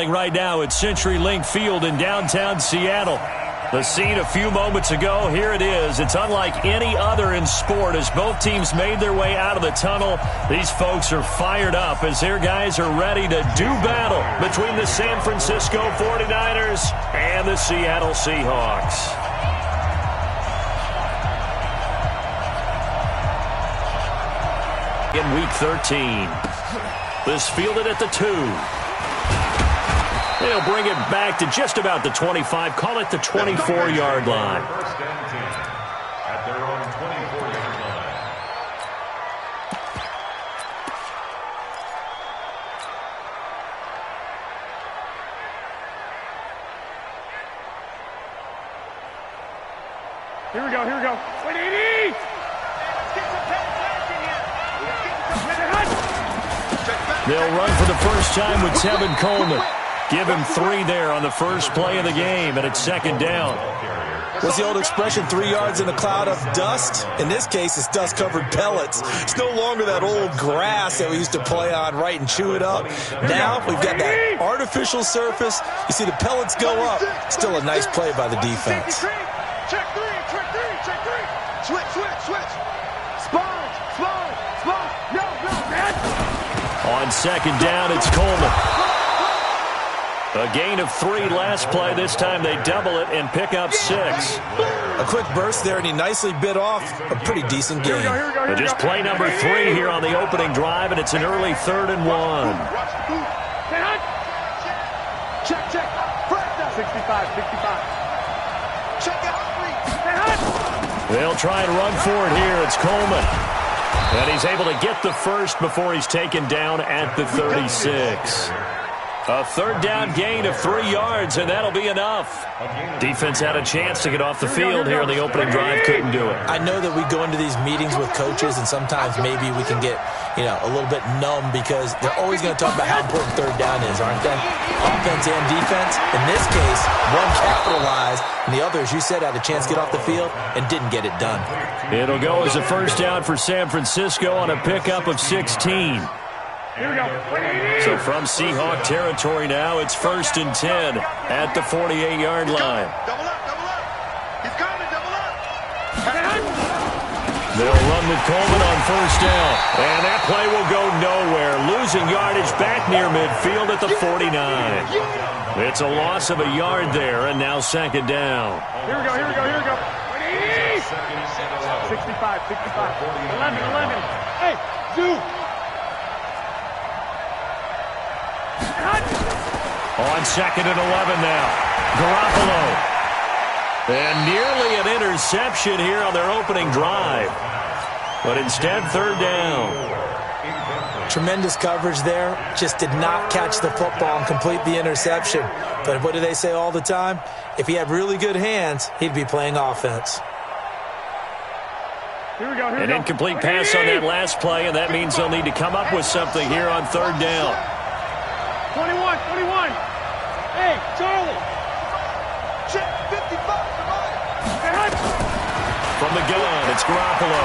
Right now at CenturyLink Field in downtown Seattle. The scene a few moments ago, here it is. It's unlike any other in sport as both teams made their way out of the tunnel. These folks are fired up as their guys are ready to do battle between the San Francisco 49ers and the Seattle Seahawks. In Week 13, this fielded at the 2. They'll bring it back to just about the 25. Call it the 24-yard line. First and 10 at their own 24-yard line. Here we go, here we go. 180! They'll run for the first time with Tevin Coleman. Give him 3 there on the first play of the game, and it's second down. What's the old expression, 3 yards in a cloud of dust? In this case, it's dust-covered pellets. It's no longer that old grass that we used to play on, right, and chew it up. Now we've got that artificial surface. You see the pellets go up. Still a nice play by the defense. Check 3, check 3, check 3. Switch. Sponge. No, man. On second down, it's Coleman. A gain of 3 last play. This time they double it and pick up 6. A quick burst there, and he nicely bit off a pretty decent game. But just play number 3 here on the opening drive, and it's an early 3rd and 1. Check. 65. Check out 3. They'll try and run for it here. It's Coleman. And he's able to get the first before he's taken down at the 36. A 3rd down gain of 3 yards, and that'll be enough. Defense had a chance to get off the field here on the opening drive. Couldn't do it. I know that we go into these meetings with coaches, and sometimes maybe we can get, a little bit numb because they're always going to talk about how important 3rd down is, aren't they? Offense and defense. In this case, one capitalized, and the other, as you said, had a chance to get off the field and didn't get it done. It'll go as a first down for San Francisco on a pickup of 16. Here we go. So from Seahawk territory now, it's 1st and 10 at the 48-yard line. Double up. He's coming, double up. They'll run with Coleman on first down. And that play will go nowhere. Losing yardage back near midfield at the 49. It's a loss of a yard there, and now second down. Here we go. 65. 11. Hey, Zoo. On second and 11 now. Garoppolo. And nearly an interception here on their opening drive. But instead, 3rd down. Tremendous coverage there. Just did not catch the football and complete the interception. But what do they say all the time? If he had really good hands, he'd be playing offense. Here we go. An incomplete pass on that last play, and that means they'll need to come up with something here on 3rd down. 21. Hey, Charlie. Check 55. From the gun, it's Garoppolo.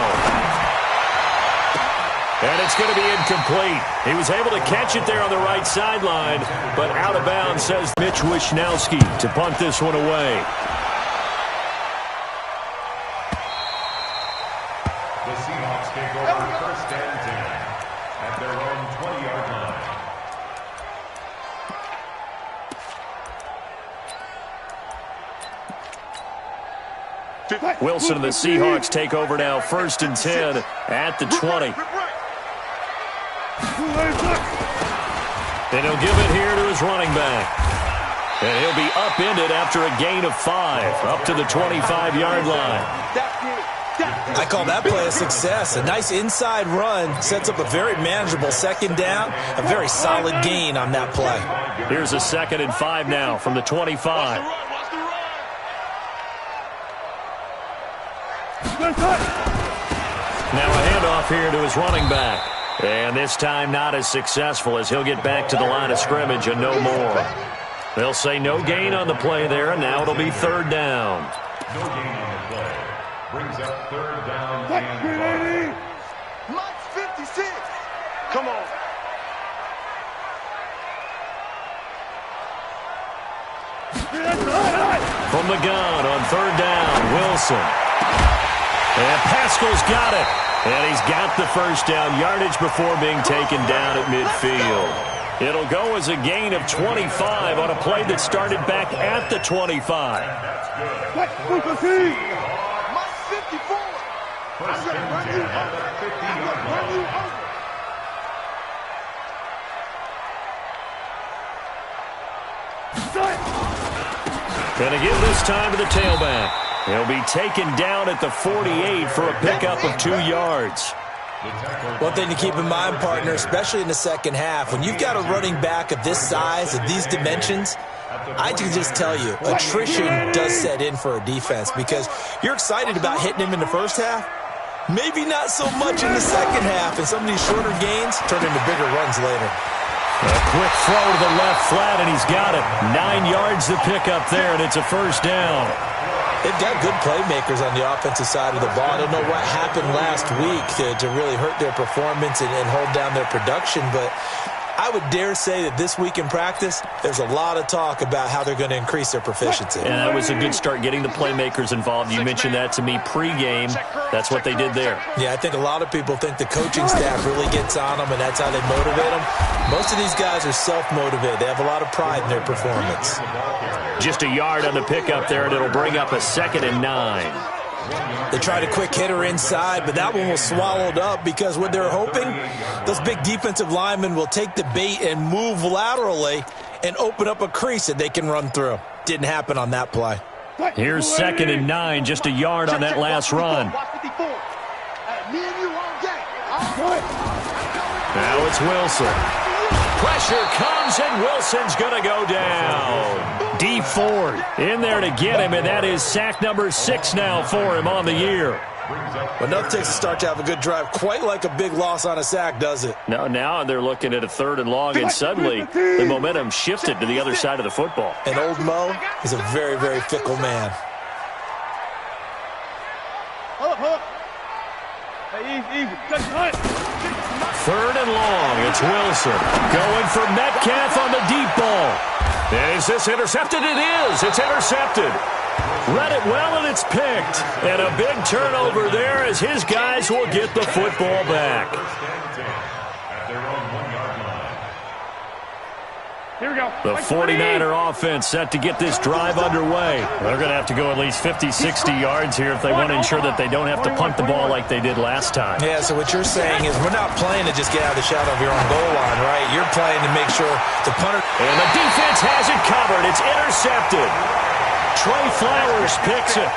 And it's going to be incomplete. He was able to catch it there on the right sideline, but out of bounds, says Mitch Wishnowsky to punt this one away. The Seahawks take over 1st and 10 at their own 20-yard line. Wilson and the Seahawks take over now, 1st and 10 at the 20. And he'll give it here to his running back. And he'll be upended after a gain of 5, up to the 25-yard line. I call that play a success. A nice inside run sets up a very manageable second down. A very solid gain on that play. Here's a 2nd and 5 now from the 25. Now a handoff here to his running back. And this time not as successful as he'll get back to the line of scrimmage and no more. They'll say no gain on the play there, and now it'll be 3rd down. No gain on the play. Brings up 3rd down and 5. Mike's 56. Come on. From the gun on third down, Wilson. And Pascal's got it. And he's got the first down yardage before being taken down at midfield. It'll go as a gain of 25 on a play that started back at the 25. Going to give this time to the tailback. He'll be taken down at the 48 for a pickup of 2 yards. One thing to keep in mind, partner, especially in the second half, when you've got a running back of this size, of these dimensions, I can just tell you, attrition does set in for a defense because you're excited about hitting him in the first half. Maybe not so much in the second half, and some of these shorter gains turn into bigger runs later. A quick throw to the left flat, and he's got it. 9 yards to pick up there, and it's a first down. They've got good playmakers on the offensive side of the ball. I don't know what happened last week to really hurt their performance and hold down their production, but I would dare say that this week in practice, there's a lot of talk about how they're going to increase their proficiency. And that was a good start, getting the playmakers involved. You mentioned that to me pregame. That's what they did there. Yeah, I think a lot of people think the coaching staff really gets on them, and that's how they motivate them. Most of these guys are self-motivated. They have a lot of pride in their performance. Just a yard on the pickup there, and it'll bring up a 2nd and 9. They tried a quick hitter inside, but that one was swallowed up because what they're hoping, those big defensive linemen will take the bait and move laterally and open up a crease that they can run through. Didn't happen on that play. Here's 2nd and 9, just a yard on that last run. Now it's Wilson. Pressure comes, and Wilson's going to go down. D Ford in there to get him, and that is sack number 6 now for him on the year. But nothing takes a start to have a good drive. Quite like a big loss on a sack, does it? Now they're looking at a 3rd and long, and suddenly the momentum shifted to the other side of the football. And old Mo is a very, very fickle man. Third and long, it's Wilson. Going for Metcalf on the deep ball. And is this intercepted? It is. It's intercepted. Read it well, and it's picked. And a big turnover there as his guys will get the football back. Here we go. The 49er offense set to get this drive underway. They're going to have to go at least 50, 60 yards here if they want to ensure that they don't have to punt the ball like they did last time. Yeah, so what you're saying is we're not playing to just get out of the shadow of your own goal line, right? You're playing to make sure the punter... And the defense has it covered. It's intercepted. Trey Flowers picks it.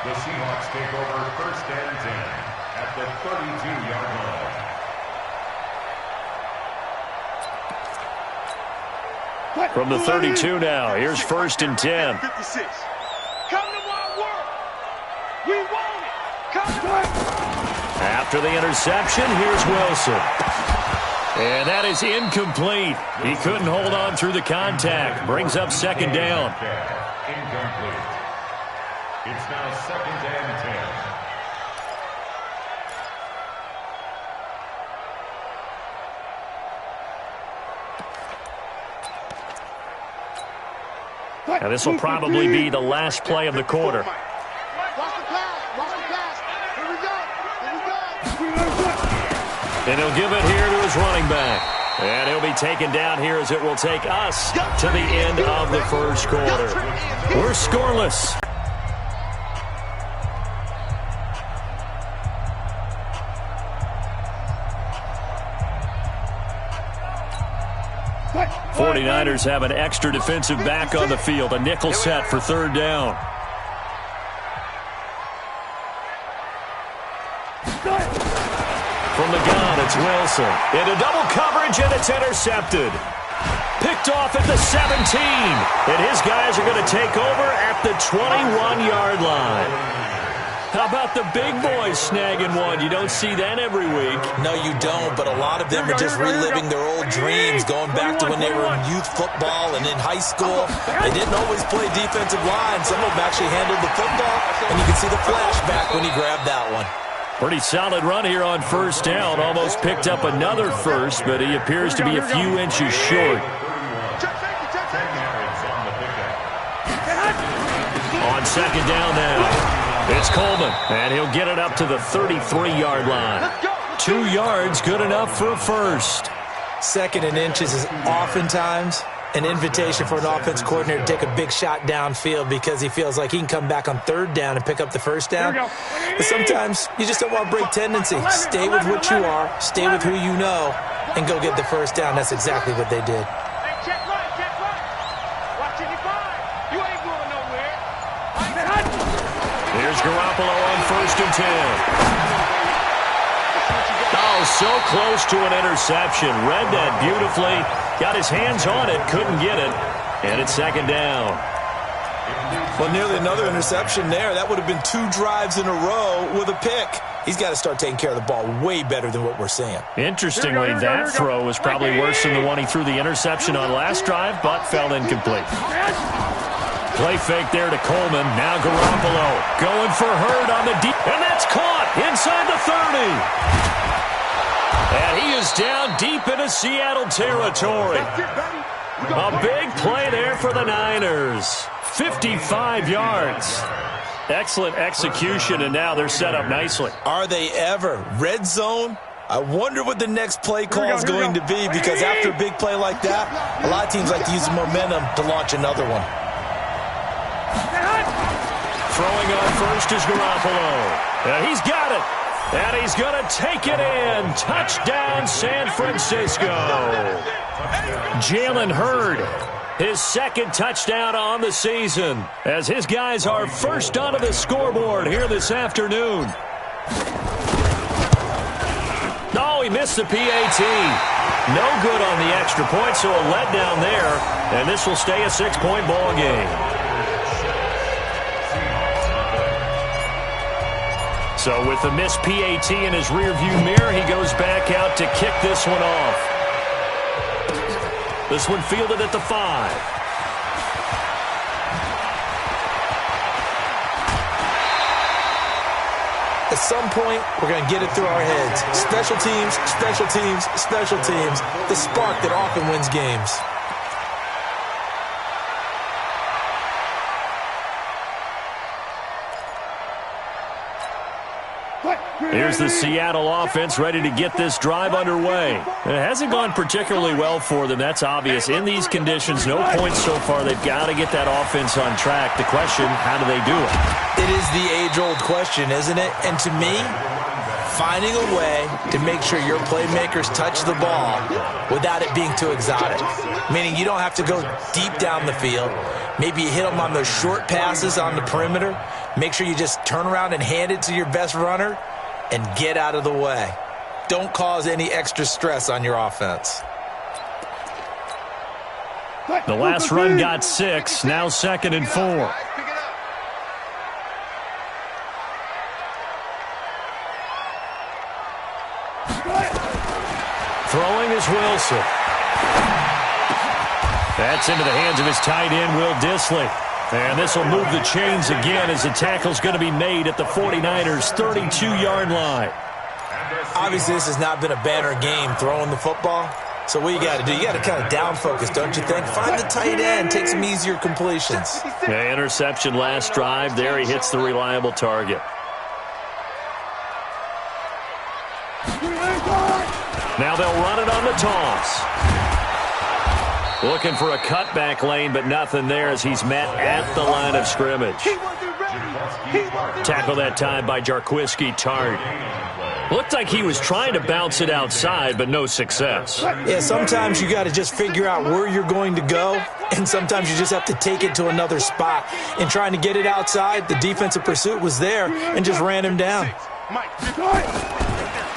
The Seahawks take over 1st and 10 at the 32-yard line. From the 32 now, here's 1st and 10. 56. Come to my work. We want it. Come to my... After the interception, here's Wilson. And that is incomplete. He couldn't hold on through the contact. Brings up 2nd down. Incomplete. It's now 2nd and 10. Now this will probably be the last play of the quarter. Watch the pass. Watch the pass. Here we go. Here we go. And he'll give it here to his running back. And he'll be taken down here as it will take us to the end of the first quarter. We're scoreless. The 49ers have an extra defensive back on the field. A nickel set for 3rd down. From the gun, it's Wilson. Into double coverage, and it's intercepted. Picked off at the 17. And his guys are going to take over at the 21-yard line. How about the big boys snagging one? You don't see that every week. No, you don't, but a lot of them are just reliving their old dreams, going back to when they were in youth football and in high school. They didn't always play defensive line. Some of them actually handled the football, and you can see the flashback when he grabbed that one. Pretty solid run here on first down. Almost picked up another first, but he appears to be a few inches short. On second down now, it's Coleman, and he'll get it up to the 33-yard line. 2 yards, good enough for a first. Second and inches is oftentimes an invitation for an offense coordinator to take a big shot downfield because he feels like he can come back on third down and pick up the first down. But sometimes you just don't want to break tendency. Stay with what you are, stay with who you know, and go get the first down. That's exactly what they did. Here's Garoppolo on first and 10. Oh, so close to an interception. Read that beautifully. Got his hands on it, couldn't get it. And it's second down. Well, nearly another interception there. That would have been 2 drives in a row with a pick. He's got to start taking care of the ball way better than what we're seeing. Interestingly, that throw was probably worse than the one he threw the interception on last drive, but fell incomplete. Play fake there to Coleman. Now Garoppolo going for Hurd on the deep. And that's caught inside the 30. And he is down deep into Seattle territory. A big play there for the Niners. 55 yards. Excellent execution, and now they're set up nicely. Are they ever? Red zone? I wonder what the next play call is going to be, because after a big play like that, a lot of teams like to use the momentum to launch another one. Throwing on first is Garoppolo. And he's got it. And he's going to take it in. Touchdown, San Francisco. Jalen Hurd, his second touchdown on the season, as his guys are first onto the scoreboard here this afternoon. Oh, he missed the PAT. No good on the extra point, so a letdown there. And this will stay a 6-point ball game. So with the missed PAT in his rearview mirror, he goes back out to kick this one off. This one fielded at the 5. At some point, we're going to get it through our heads. Special teams, special teams, special teams. The spark that often wins games. Here's the Seattle offense ready to get this drive underway. It hasn't gone particularly well for them. That's obvious. In these conditions, no points so far. They've got to get that offense on track. The question, how do they do it? It is the age-old question, isn't it? And to me, finding a way to make sure your playmakers touch the ball without it being too exotic. Meaning you don't have to go deep down the field. Maybe you hit them on those short passes on the perimeter. Make sure you just turn around and hand it to your best runner and get out of the way. Don't cause any extra stress on your offense. The last run got 6, now 2nd and 4. Throwing is Wilson. That's into the hands of his tight end, Will Dissly. And this will move the chains again as the tackle's going to be made at the 49ers' 32-yard line. Obviously, this has not been a banner game throwing the football. So what you got to do, you got to kind of down focus, don't you think? Find the tight end, take some easier completions. Yeah, interception last drive. There he hits the reliable target. Now they'll run it on the toss. Looking for a cutback lane, but nothing there as he's met at the line of scrimmage. Tackle that time by Jarquiski Tart. Looked like he was trying to bounce it outside, but no success. Yeah, sometimes you got to just figure out where you're going to go, and sometimes you just have to take it to another spot. In trying to get it outside, the defensive pursuit was there and just ran him down.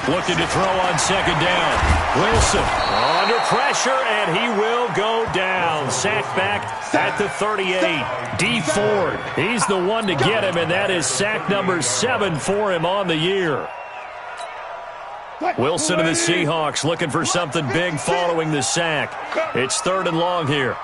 Looking to throw on second down. Wilson under pressure, and he will go down. Sacked back at the 38. D. Ford, he's the one to get him, and that is sack number 7 for him on the year. Wilson and the Seahawks looking for something big following the sack. It's 3rd and long here.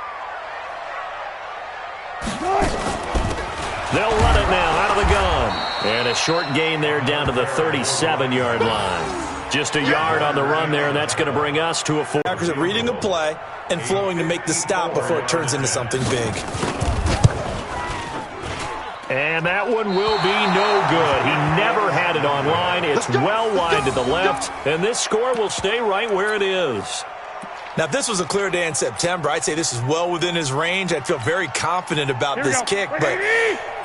They'll run it now out of the gun. And a short gain there down to the 37-yard line. Just a yard on the run there, and that's going to bring us to a 4. Packers are reading a play and flowing to make the stop before it turns into something big. And that one will be no good. He never had it on line. It's well wide to the left, and this score will stay right where it is. Now, if this was a clear day in September, I'd say this is well within his range. I'd feel very confident about this kick, but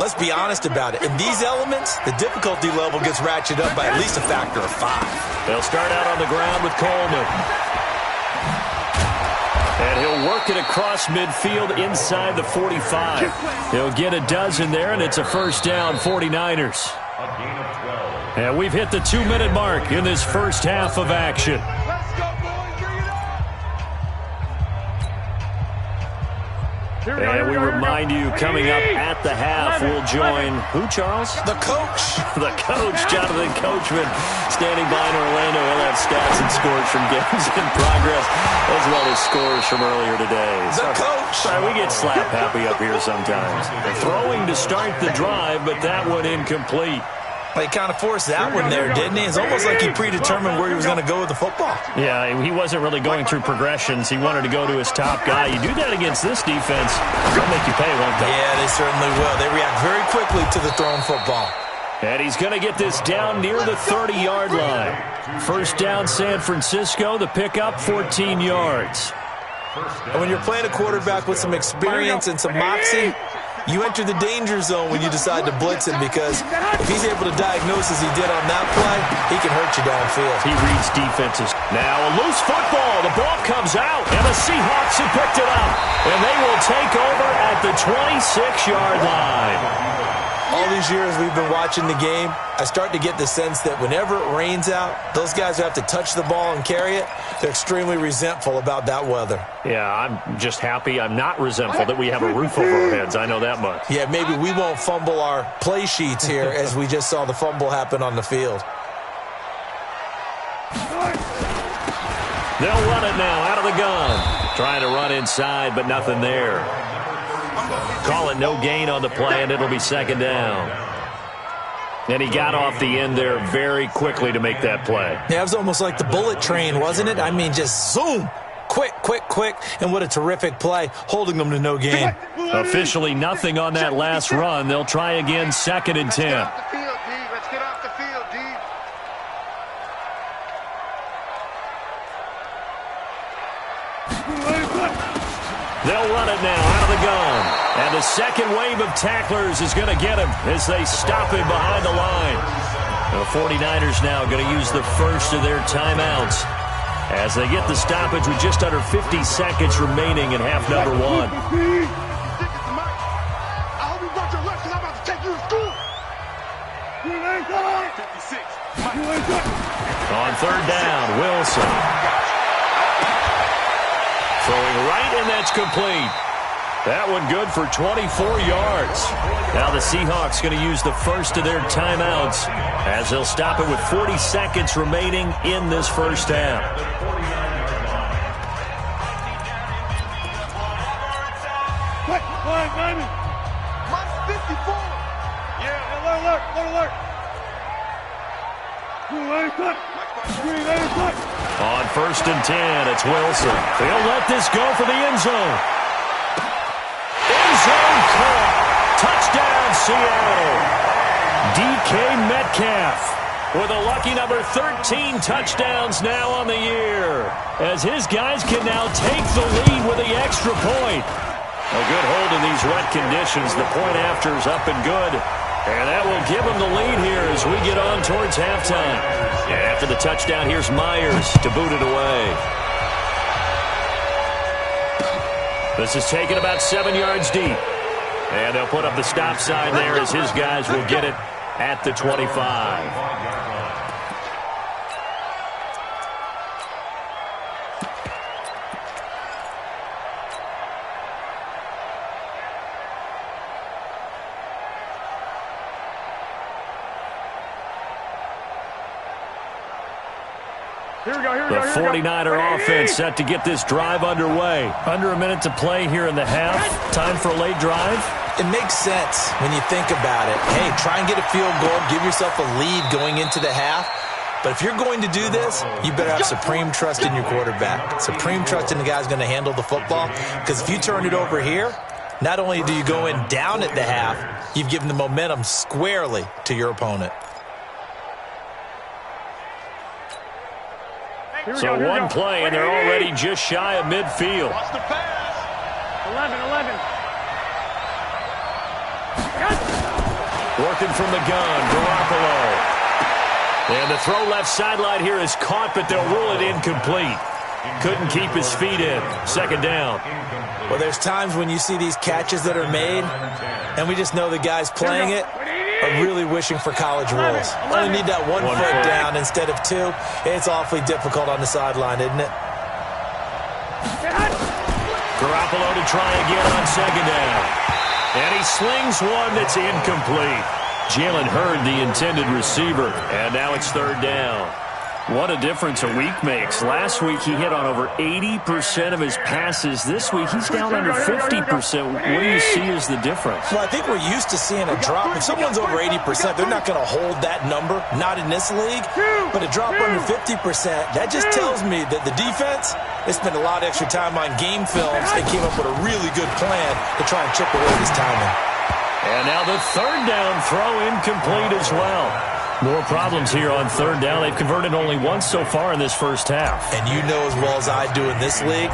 let's be honest about it. In these elements, the difficulty level gets ratcheted up by at least a factor of 5. They'll start out on the ground with Coleman. And he'll work it across midfield inside the 45. He'll get a dozen there, and it's a first down, 49ers. A gain of 12. And we've hit the 2-minute mark in this first half of action. And we remind you, coming up at the half, we'll join who, Charles? The coach. The coach, Jonathan Coachman, standing by in Orlando. He'll have stats and scores from games in progress, as well as scores from earlier today. The coach. Sorry, we get slap happy up here sometimes. Throwing to start the drive, but that one incomplete. He kind of forced that one there, didn't he? It's almost like he predetermined where he was going to go with the football. Yeah, he wasn't really going through progressions. He wanted to go to his top guy. You do that against this defense, they'll make you pay, won't they? Yeah, they certainly will. They react very quickly to the thrown football. And he's going to get this down near the 30-yard line. First down, San Francisco. The pickup, 14 yards. And when you're playing a quarterback with some experience and some moxie, you enter the danger zone when you decide to blitz him, because if he's able to diagnose as he did on that play, he can hurt you downfield. He reads defenses. Now a loose football. The ball comes out, and the Seahawks have picked it up. And they will take over at the 26-yard line. All these years we've been watching the game, I start to get the sense that whenever it rains out, those guys who have to touch the ball and carry it, they're extremely resentful about that weather. Yeah, I'm just happy I'm not resentful that we have a roof over our heads. I know that much. Yeah, maybe we won't fumble our play sheets here as we just saw the fumble happen on the field. They'll run it now out of the gun. Trying to run inside, but nothing there. Call it no gain on the play, and it'll be second down. And he got off the end there very quickly to make that play. Yeah, it was almost like the bullet train, wasn't it? I mean, just zoom. Quick, quick, quick. And what a terrific play, holding them to no gain. Officially nothing on that last run. They'll try again, second and 10. Let's get off the field, D. They'll run it now out of the gun. And the second wave of tacklers is going to get him as they stop him behind the line. The 49ers now going to use the first of their timeouts as they get the stoppage with just under 50 seconds remaining in half number 1. I hope you brought your lunch because I'm about to take you to school. 56. On third down, Wilson. Throwing right, and that's complete. That one good for 24 yards. Now the Seahawks going to use the first of their timeouts as they'll stop it with 40 seconds remaining in this first half. Mine's 54. Yeah, alert. On first and 10, it's Wilson. They'll let this go for the end zone. End zone caught. Touchdown, Seattle. DK Metcalf with a lucky number 13 touchdowns now on the year, as his guys can now take the lead with the extra point. A good hold in these wet conditions. The point after is up and good. And that will give them the lead here as we get on towards halftime. And after the touchdown, here's Myers to boot it away. This is taken about 7 yards deep. And they'll put up the stop sign there as his guys will get it at the 25. The 49er offense set to get this drive underway. Under a minute to play here in the half. Time for a late drive. It makes sense when you think about it. Hey, try and get a field goal. Give yourself a lead going into the half. But if you're going to do this, you better have supreme trust in your quarterback. Supreme trust in the guy's going to handle the football. Because if you turn it over here, not only do you go in down at the half, you've given the momentum squarely to your opponent. So one play, and they're already just shy of midfield. 11. Working from the gun, Garoppolo. And the throw left sideline here is caught, but they'll rule it incomplete. Couldn't keep his feet in. Second down. Well, there's times when you see these catches that are made, and we just know the guys playing it are really wishing for college rules. Only need that one foot down instead of two. It's awfully difficult on the sideline, isn't it? Garoppolo to try again on second down. And he slings one that's incomplete. Jalen Hurd, the intended receiver. And now it's third down. What a difference a week makes. Last week he hit on over 80% of his passes. This week he's down under 50%. What do you see as the difference? Well, I think we're used to seeing a drop. If someone's over 80%, they're not going to hold that number, not in this league. But a drop under 50%, that just tells me that the defense, they spent a lot of extra time on game films and came up with a really good plan to try and chip away this timing. And now the third down throw incomplete as well. More problems here on third down. They've converted only once so far in this first half. And you know as well as I do in this league,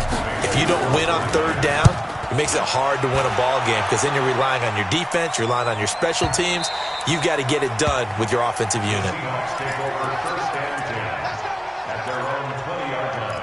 if you don't win on third down, it makes it hard to win a ball game because then you're relying on your defense, you're relying on your special teams. You've got to get it done with your offensive unit. Seahawks take over first and 10 at their own 20-yard line.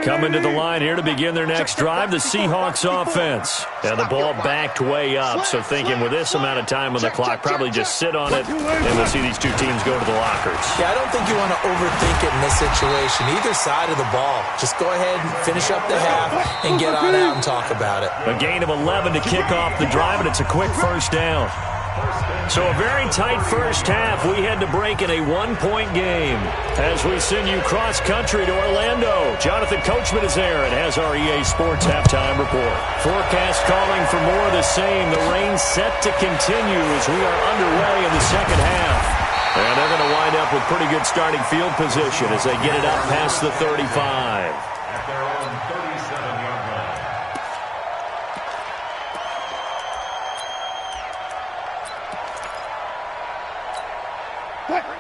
Coming to the line here to begin their next drive, the Seahawks offense. And the ball backed way up, so thinking with this amount of time on the clock, probably just sit on it, and we'll see these two teams go to the lockers. Yeah, I don't think you want to overthink it in this situation. Either side of the ball. Just go ahead and finish up the half and get on out and talk about it. A gain of 11 to kick off the drive, and it's a quick first down. So a very tight first half. We had to break in a one-point game. As we send you cross-country to Orlando, Jonathan Coachman is there and has our EA Sports halftime report. Forecast calling for more of the same. The rain set to continue as we are underway in the second half. And they're going to wind up with pretty good starting field position as they get it up past the 35. At their own 37-yard line.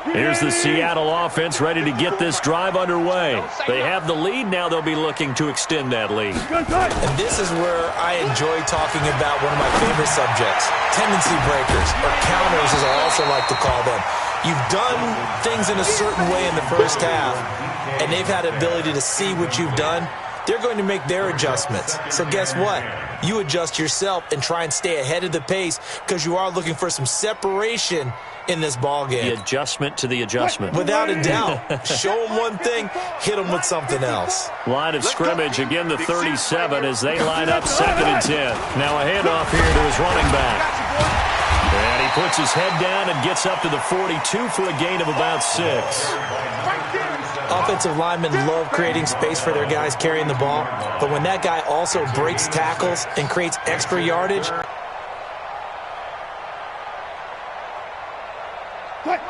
Here's the Seattle offense ready to get this drive underway. They have the lead. Now they'll be looking to extend that lead. And this is where I enjoy talking about one of my favorite subjects, tendency breakers, or counters as I also like to call them. You've done things in a certain way in the first half, and they've had the ability to see what you've done. They're going to make their adjustments. So guess what? You adjust yourself and try and stay ahead of the pace because you are looking for some separation in this ball game. The adjustment to the adjustment. Without a doubt. Show them one thing, hit them with something else. Line of scrimmage, again the 37 as they line up 2nd and 10. Now a handoff here to his running back. And he puts his head down and gets up to the 42 for a gain of about 6. Offensive linemen love creating space for their guys carrying the ball, but when that guy also breaks tackles and creates extra yardage, Mike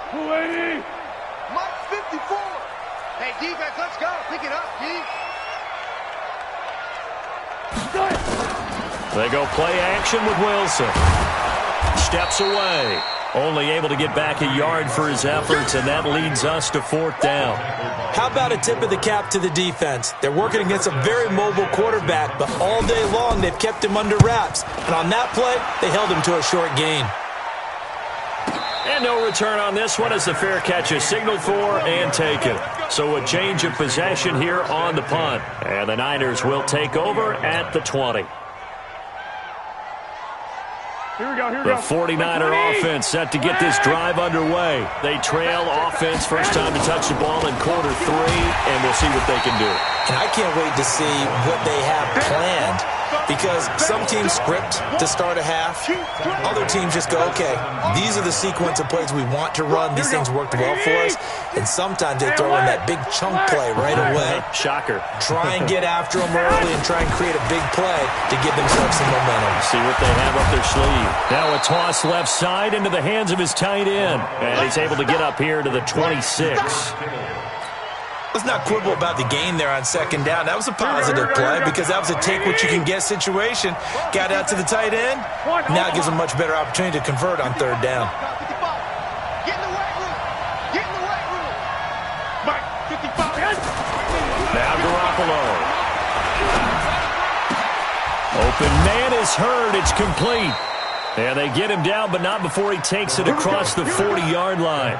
54. Hey, defense, let's go. Pick it up, D. They go play action with Wilson. Steps away. Only able to get back a yard for his efforts, and that leads us to 4th down. How about a tip of the cap to the defense? They're working against a very mobile quarterback, but all day long they've kept him under wraps. And on that play, they held him to a short gain. And no return on this one as the fair catch is signaled for and taken. So a change of possession here on the punt. And the Niners will take over at the 20. The 49er offense set to get this drive underway. They trail offense, first time to touch the ball in quarter 3, and we'll see what they can do. And I can't wait to see what they have planned because some teams script to start a half. Other teams just go, okay, these are the sequence of plays we want to run. These things worked well for us. And sometimes they throw in that big chunk play right away. Shocker. Try and get after them early and try and create a big play to give themselves some momentum. See what they have up their sleeve. Now a toss left side into the hands of his tight end. And he's able to get up here to the 26. Let's not quibble about the gain there on second down. That was a positive play because that was a take-what-you-can-get situation. Got out to the tight end. Now it gives them much better opportunity to convert on third down. Get in the weight room. Get in the weight room. Mike, 55. Now Garoppolo. Open man is heard. It's complete. And they get him down, but not before he takes it across the 40-yard line.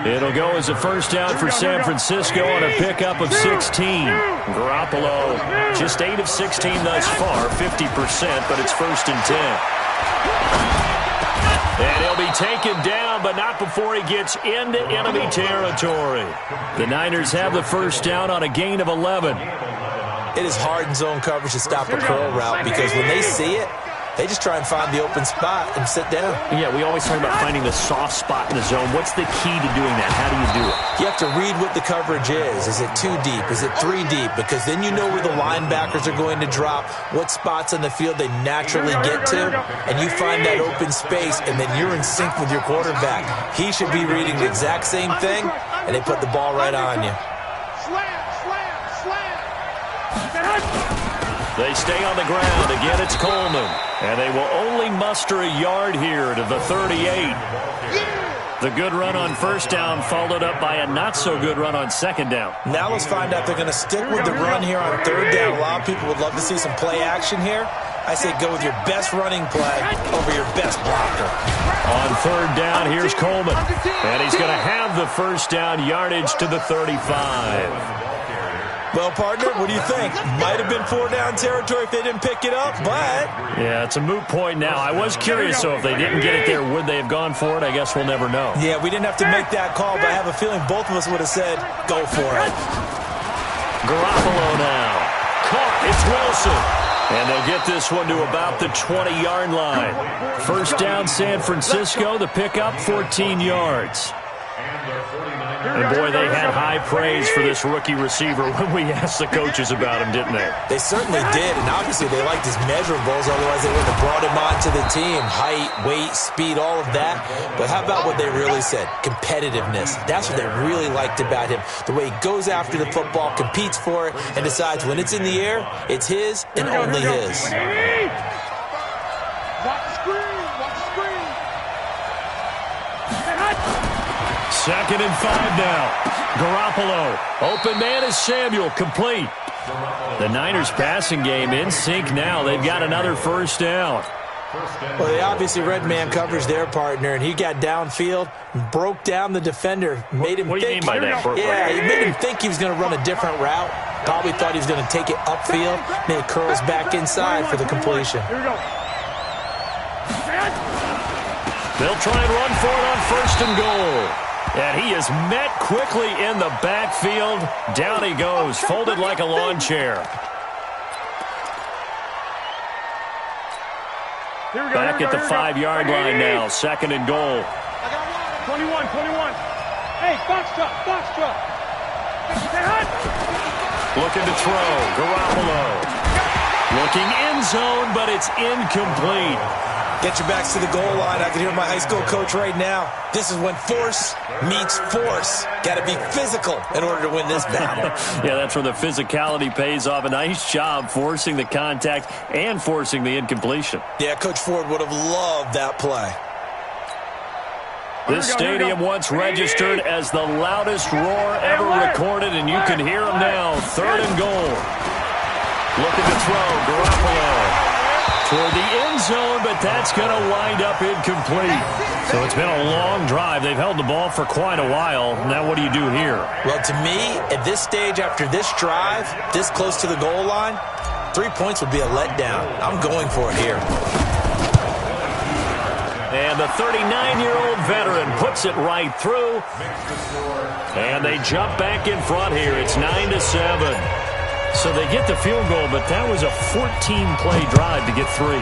It'll go as a first down for San Francisco on a pickup of 16. Garoppolo, just 8 of 16 thus far, 50%, but it's first and 10. And he'll be taken down, but not before he gets into enemy territory. The Niners have the first down on a gain of 11. It is hard in zone coverage to stop a curl route because when they see it, they just try and find the open spot and sit down. Yeah, we always talk about finding the soft spot in the zone. What's the key to doing that? How do you do it? You have to read what the coverage is. Is it 2 deep? Is it 3 deep? Because then you know where the linebackers are going to drop, what spots on the field they naturally get to, and you find that open space, and then you're in sync with your quarterback. He should be reading the exact same thing, and they put the ball right on you. Slam, slam, slam. They stay on the ground. Again, it's Coleman. And they will only muster a yard here to the 38. The good run on first down followed up by a not-so-good run on second down. Now let's find out they're going to stick with the run here on third down. A lot of people would love to see some play action here. I say go with your best running play over your best blocker. On third down, here's Coleman. And he's going to have the first down yardage to the 35. Well, partner, what do you think? Might have been 4-down territory if they didn't pick it up, but... Yeah, it's a moot point now. I was curious, so if they didn't get it there, would they have gone for it? I guess we'll never know. Yeah, we didn't have to make that call, but I have a feeling both of us would have said, go for it. Garoppolo now. Caught. It's Wilson. And they'll get this one to about the 20-yard line. First down, San Francisco. The pickup, 14 yards. And, boy, they had high praise for this rookie receiver when we asked the coaches about him, didn't they? They certainly did, and obviously they liked his measurables, otherwise they wouldn't have brought him onto the team. Height, weight, speed, all of that. But how about what they really said? Competitiveness. That's what they really liked about him. The way he goes after the football, competes for it, and decides when it's in the air, it's his and only his. Watch the screen. Watch the screen. Second and 5 now. Garoppolo. Open man is Samuel. Complete. The Niners passing game in sync now. They've got another first down. Well, they obviously read man coverage their partner, and he got downfield, broke down the defender, made him What do you mean by that? Yeah, he made him think he was going to run a different route. Probably thought he was going to take it upfield, and it curls back inside for the completion. Here we go. They'll try and run for it on first and goal. And he is met quickly in the backfield. Down he goes, folded like a lawn chair. Back at the 5-yard line now, second and goal. 21. Hey, box truck. Looking to throw, Garoppolo. Looking end zone, but it's incomplete. Get your backs to the goal line. I can hear my high school coach right now. This is when force meets force. Got to be physical in order to win this battle. Yeah, that's where the physicality pays off. A nice job forcing the contact and forcing the incompletion. Yeah, Coach Ford would have loved that play. This stadium once registered as the loudest roar ever recorded, and you can hear them now. Third and goal. Looking to throw, Garoppolo. Toward the end zone, but that's going to wind up incomplete. So it's been a long drive. They've held the ball for quite a while. Now what do you do here? Well, to me, at this stage, after this drive, this close to the goal line, 3 points would be a letdown. I'm going for it here. And the 39-year-old veteran puts it right through. And they jump back in front here. It's 9-7. So they get the field goal, but that was a 14-play drive to get 3.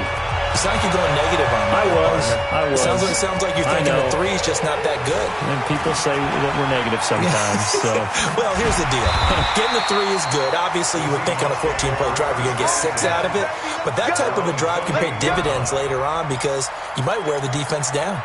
It sounds like you're going negative on me. I was. It sounds like you're thinking the 3 is just not that good. And people say that we're negative sometimes. So. Well, here's the deal. Getting the 3 is good. Obviously, you would think on a 14-play drive you're going to get 6 out of it. But that type of a drive can pay dividends later on because you might wear the defense down.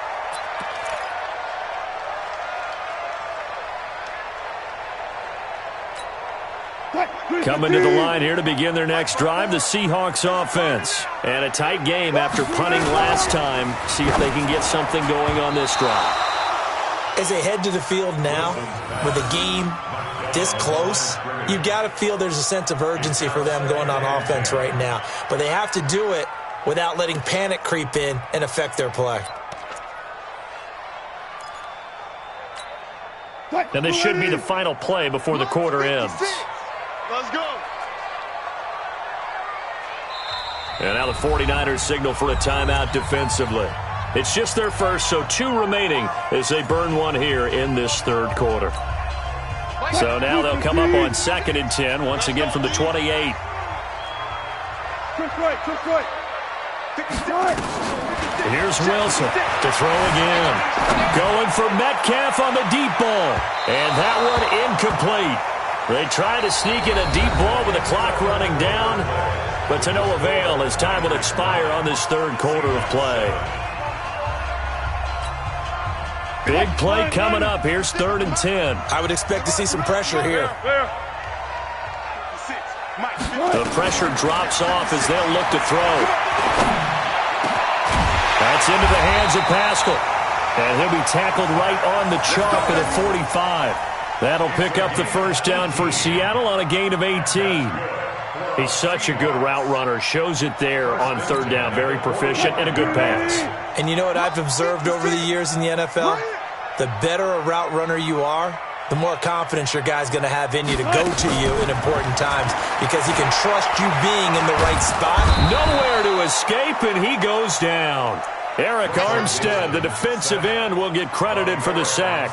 Coming to the line here to begin their next drive, the Seahawks offense. And a tight game after punting last time. See if they can get something going on this drive. As they head to the field now, with the game this close, you've got to feel there's a sense of urgency for them going on offense right now. But they have to do it without letting panic creep in and affect their play. And this should be the final play before the quarter ends. Let's go. And now the 49ers signal for a timeout defensively. It's just their first, so 2 remaining as they burn one here in this third quarter. So now they'll come up on 2nd and 10, once again from the 28. Here's Wilson to throw again. Going for Metcalf on the deep ball. And that one incomplete. They try to sneak in a deep ball with the clock running down, but to no avail as time will expire on this third quarter of play. Big play coming up. Here's 3rd and 10. I would expect to see some pressure here. The pressure drops off as they'll look to throw. That's into the hands of Pascal. And he'll be tackled right on the chalk at the 45. That'll pick up the first down for Seattle on a gain of 18. He's such a good route runner. Shows it there on 3rd down. Very proficient and a good pass. And you know what I've observed over the years in the NFL? The better a route runner you are, the more confidence your guy's going to have in you to go to you in important times because he can trust you being in the right spot. Nowhere to escape, and he goes down. Eric Armstead, the defensive end, will get credited for the sack.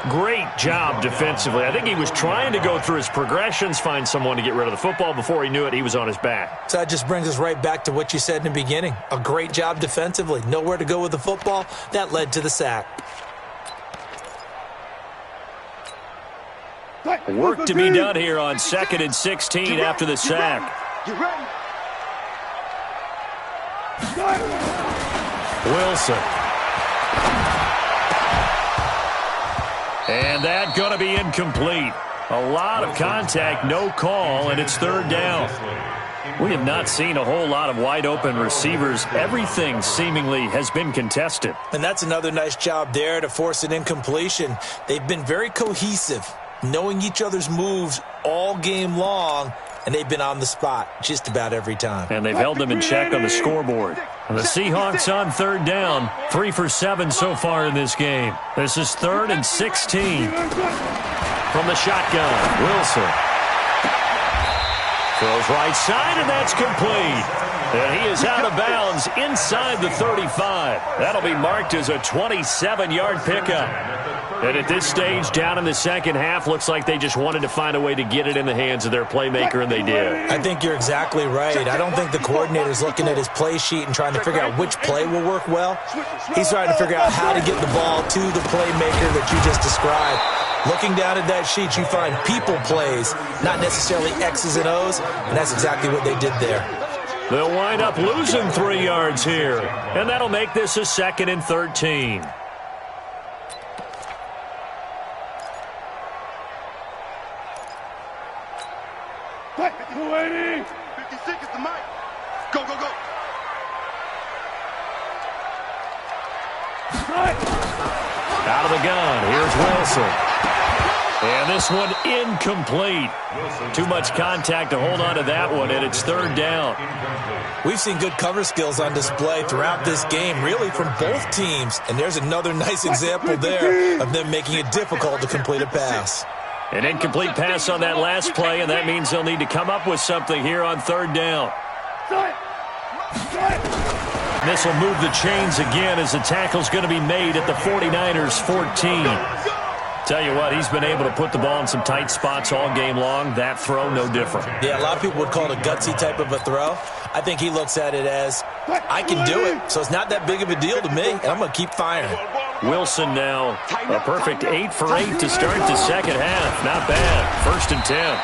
Great job defensively. I think he was trying to go through his progressions, find someone to get rid of the football. Before he knew it, he was on his back. So that just brings us right back to what you said in the beginning. A great job defensively. Nowhere to go with the football. That led to the sack. Work to be done here on 2nd and 16 after the sack. Get ready. Wilson. And that going to be incomplete. A lot of contact, no call, and it's 3rd down. We have not seen a whole lot of wide-open receivers. Everything seemingly has been contested. And that's another nice job there to force an incompletion. They've been very cohesive, knowing each other's moves all game long, and they've been on the spot just about every time. And they've held them in check on the scoreboard. And the Seahawks on 3rd down, 3 for 7 so far in this game. This is 3rd and 16. From the shotgun, Wilson. Throws right side, and that's complete. And he is out of bounds inside the 35. That'll be marked as a 27-yard pickup. And at this stage, down in the second half, looks like they just wanted to find a way to get it in the hands of their playmaker, and they did. I think you're exactly right. I don't think the coordinator's looking at his play sheet and trying to figure out which play will work well. He's trying to figure out how to get the ball to the playmaker that you just described. Looking down at that sheet, you find people plays, not necessarily X's and O's, and that's exactly what they did there. They'll wind up losing 3 yards here, and that'll make this a 2nd and 13. Waiting. 56 is the mic. Go, go, go. Out of the gun, here's Wilson. And this one incomplete. Too much contact to hold on to that one, and it's 3rd down. We've seen good cover skills on display throughout this game, really from both teams. And there's another nice example there of them making it difficult to complete a pass. An incomplete pass on that last play, and that means they'll need to come up with something here on 3rd down. This will move the chains again as the tackle's going to be made at the 49ers' 14. Tell you what, he's been able to put the ball in some tight spots all game long. That throw, no different. Yeah, a lot of people would call it a gutsy type of a throw. I think he looks at it as, I can do it, so it's not that big of a deal to me, and I'm going to keep firing. Wilson now, a perfect 8 for 8 to start the second half. Not bad. 1st and 10.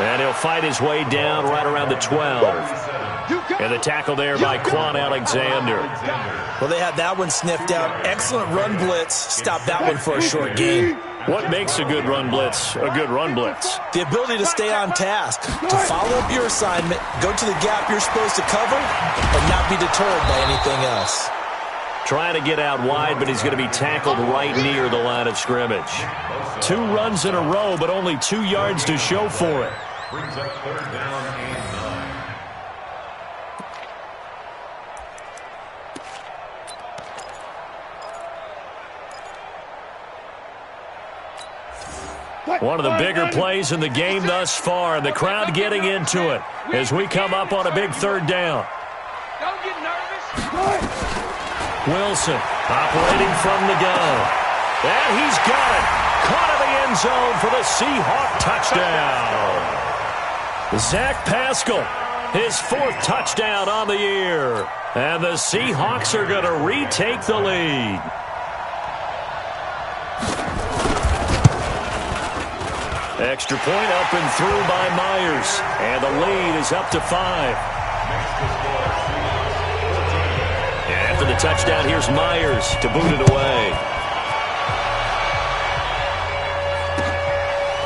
And he'll fight his way down right around the 12. And the tackle there by Quan Alexander. Well, they had that one sniffed out. Excellent run blitz. Stop that one for a short gain. What makes a good run blitz a good run blitz? The ability to stay on task, to follow up your assignment, go to the gap you're supposed to cover, and not be deterred by anything else. Trying to get out wide, but he's going to be tackled right near the line of scrimmage. 2 runs in a row, but only 2 yards to show for it. Brings up 3rd down and 9. One of the bigger plays in the game thus far, and the crowd getting into it as we come up on a big 3rd down. Don't get nervous. Wilson operating from the gun. And he's got it. Caught in the end zone for the Seahawk touchdown. Zach Pascal, his 4th touchdown on the year. And the Seahawks are going to retake the lead. Extra point up and through by Myers. And the lead is up to 5. And after the touchdown, here's Myers to boot it away.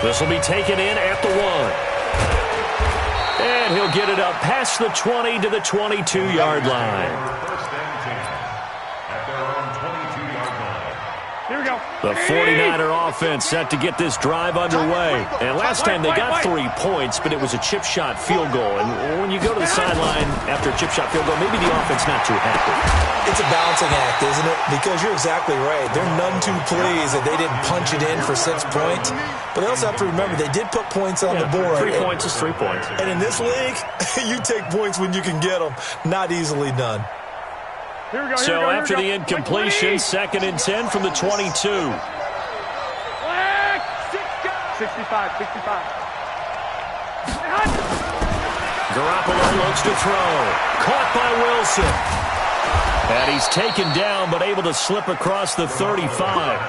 This will be taken in at the 1. And he'll get it up past the 20 to the 22-yard line. The 49er offense set to get this drive underway. And last time they got 3 points, but it was a chip shot field goal. And when you go to the sideline after a chip shot field goal, maybe the offense not too happy. It's a balancing act, isn't it? Because you're exactly right. They're none too pleased that they didn't punch it in for 6 points. But they also have to remember they did put points on the board. 3 points is 3 points. And in this league, you take points when you can get them. Not easily done. So after the incompletion, 2nd and 10 from the 22. 65. Garoppolo looks to throw. Caught by Wilson. And he's taken down, but able to slip across the 35.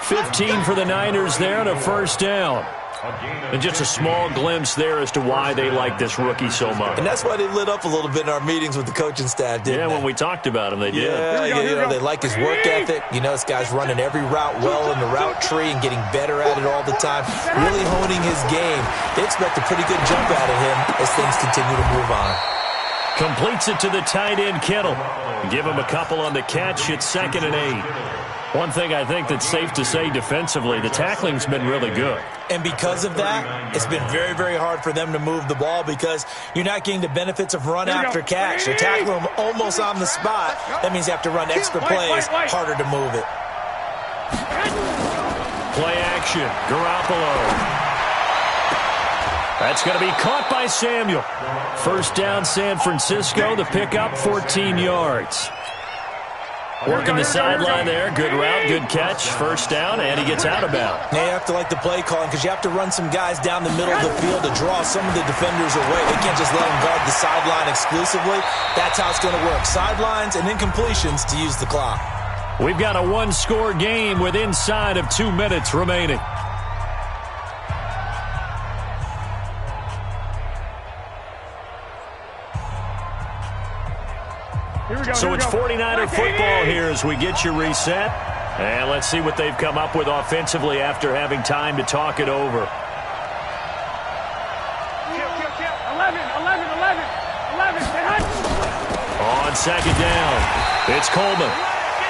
15 for the Niners there and a 1st down. And just a small glimpse there as to why they like this rookie so much. And that's why they lit up a little bit in our meetings with the coaching staff, didn't they? When we talked about him, they did. Yeah, they like his work ethic. You know, this guy's running every route well in the route tree and getting better at it all the time, really honing his game. They expect a pretty good jump out of him as things continue to move on. Completes it to the tight end, Kittle. Give him a couple on the catch. It's 2nd and 8. One thing I think that's safe to say defensively, the tackling's been really good. And because of that, it's been very, very hard for them to move the ball because you're not getting the benefits of run after catch. You're tackling them almost on the spot. That means you have to run extra plays, harder to move it. Play action, Garoppolo. That's going to be caught by Samuel. 1st down, San Francisco. The pickup, 14 yards. Working the sideline there. Good route, good catch. 1st down, and he gets out of bounds. Now you have to like the play calling because you have to run some guys down the middle of the field to draw some of the defenders away. They can't just let them guard the sideline exclusively. That's how it's going to work. Sidelines and incompletions to use the clock. We've got a 1-score game with inside of 2 minutes remaining. So it's 49er football here as we get you reset. And let's see what they've come up with offensively after having time to talk it over. 11. On 2nd down, it's Coleman.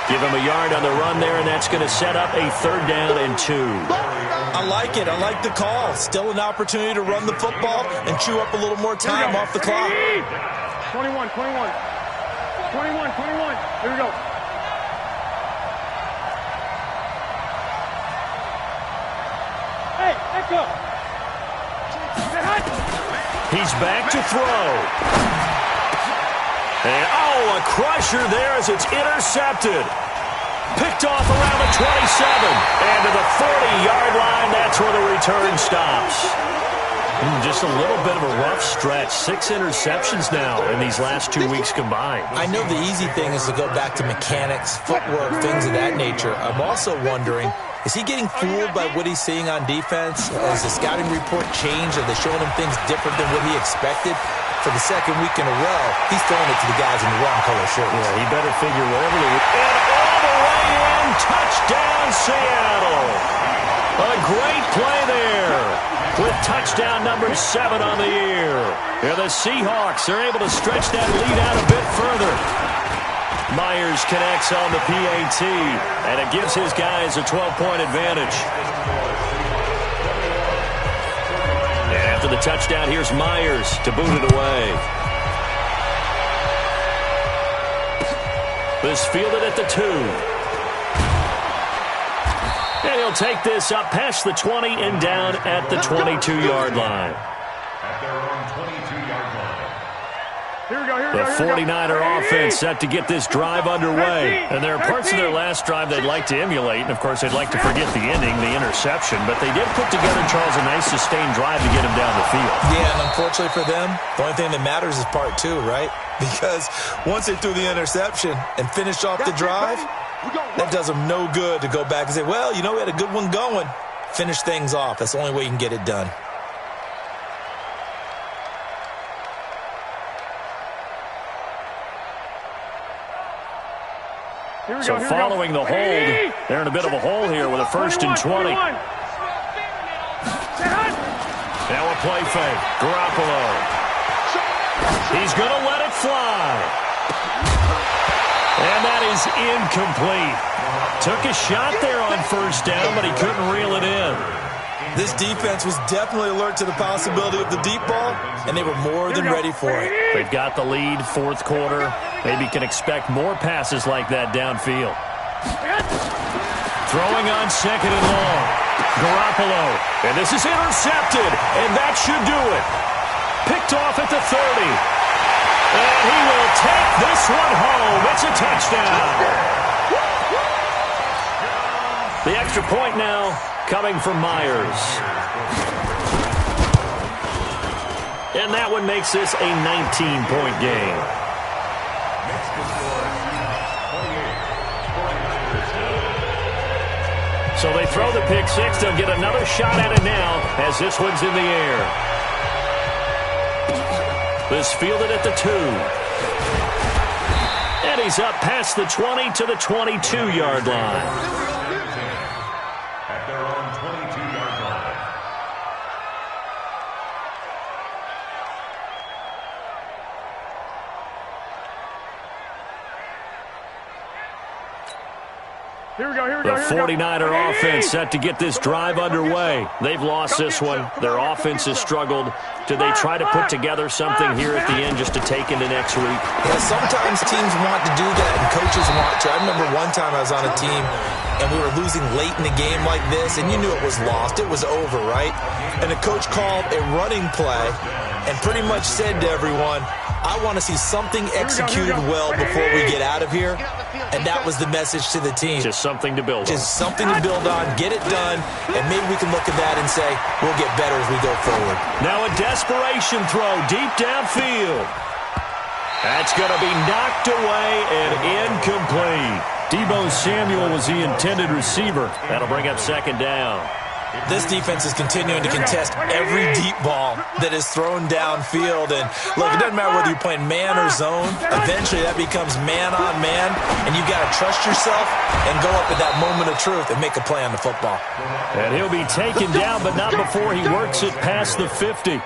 Give him a yard on the run there, and that's going to set up a 3rd down and 2. I like it. I like the call. Still an opportunity to run the football and chew up a little more time off the clock. 21. 21. Here we go. Hey, let's go. He's back to throw. And, a crusher there as it's intercepted. Picked picked off around the 27. And to the 40-yard line, that's where the return stops. Just a little bit of a rough stretch. 6 interceptions now in these last 2 weeks combined. I know the easy thing is to go back to mechanics, footwork, things of that nature. I'm also wondering, is he getting fooled by what he's seeing on defense? Has the scouting report changed? Are they showing him things different than what he expected? For the second week in a row, he's throwing it to the guys in the wrong color shirts. Yeah, he better figure whatever the... And all the way in, touchdown Seattle. A great play there with touchdown number 7 on the year. Yeah, the Seahawks are able to stretch that lead out a bit further. Myers connects on the PAT, and it gives his guys a 12-point advantage. And after the touchdown, here's Myers to boot it away. This fielded at the 2. And he'll take this up past the 20 and down at the 22-yard line. At their own 22-yard line. The 49er offense set to get this drive underway. And there are parts of their last drive they'd like to emulate. And, of course, they'd like to forget the ending, the interception. But they did put together, Charles, a nice sustained drive to get him down the field. Yeah, and unfortunately for them, the only thing that matters is part 2, right? Because once they threw the interception and finished off the drive, that does them no good to go back and say, well, you know, we had a good one going. Finish things off. That's the only way you can get it done. So following the hold, they're in a bit of a hole here with a 1st and 20. Now a play fake. Garoppolo. He's going to let it fly. And that is incomplete. Took a shot there on 1st down, but he couldn't reel it in. This defense was definitely alert to the possibility of the deep ball, and they were more than ready for it. They've got the lead, 4th quarter. Maybe can expect more passes like that downfield. Throwing on 2nd and long. Garoppolo. And this is intercepted, and that should do it. Picked off at the 30. And he will take this one home. It's a touchdown. The extra point now coming from Myers. And that one makes this a 19-point game. So they throw the pick 6. They'll get another shot at it now as this one's in the air. This fielded at the 2. And he's up past the 20 to the 22-yard line. At their own 22-yard line. The 49er offense set to get this drive underway. They've lost this one. Their offense has struggled. Do they try to put together something here at the end just to take into next week? Yeah, sometimes teams want to do that and coaches want to. I remember one time I was on a team and we were losing late in the game like this, and you knew it was lost. It was over, right? And the coach called a running play and pretty much said to everyone, I want to see something executed well before we get out of here. And that was the message to the team. Just something to build on. Just something to build on, get it done, and maybe we can look at that and say, we'll get better as we go forward. Now a desperation throw deep downfield. That's going to be knocked away and incomplete. Deebo Samuel was the intended receiver. That'll bring up 2nd down. This defense is continuing to contest every deep ball that is thrown downfield. And look, it doesn't matter whether you're playing man or zone. Eventually that becomes man on man, and you've got to trust yourself and go up at that moment of truth and make a play on the football. And he'll be taken down, but not before he works it past the 50.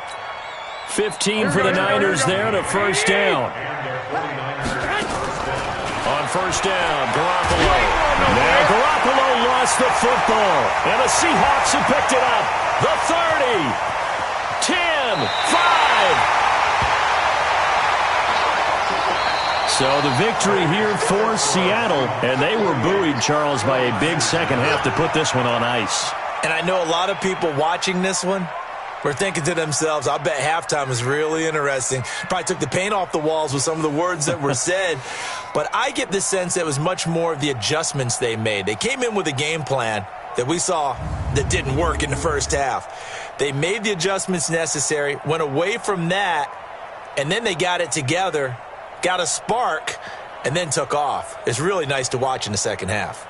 15 for the Niners there and a 1st down. On 1st down, Garoppolo. Now Garoppolo lost the football. And the Seahawks have picked it up. The 30. 10. 5. So the victory here for Seattle. And they were buoyed, Charles, by a big second half to put this one on ice. And I know a lot of people watching this one, were thinking to themselves, I bet halftime was really interesting. Probably took the paint off the walls with some of the words that were said. But I get the sense that it was much more of the adjustments they made. They came in with a game plan that we saw that didn't work in the first half. They made the adjustments necessary, went away from that, and then they got it together, got a spark, and then took off. It's really nice to watch in the second half.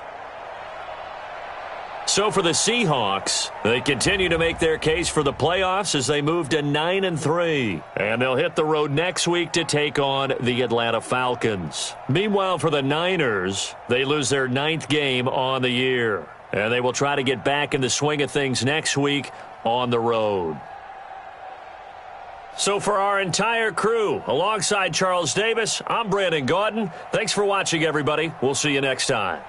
So for the Seahawks, they continue to make their case for the playoffs as they move to 9-3. And they'll hit the road next week to take on the Atlanta Falcons. Meanwhile, for the Niners, they lose their 9th game on the year. And they will try to get back in the swing of things next week on the road. So for our entire crew, alongside Charles Davis, I'm Brandon Gaudin. Thanks for watching, everybody. We'll see you next time.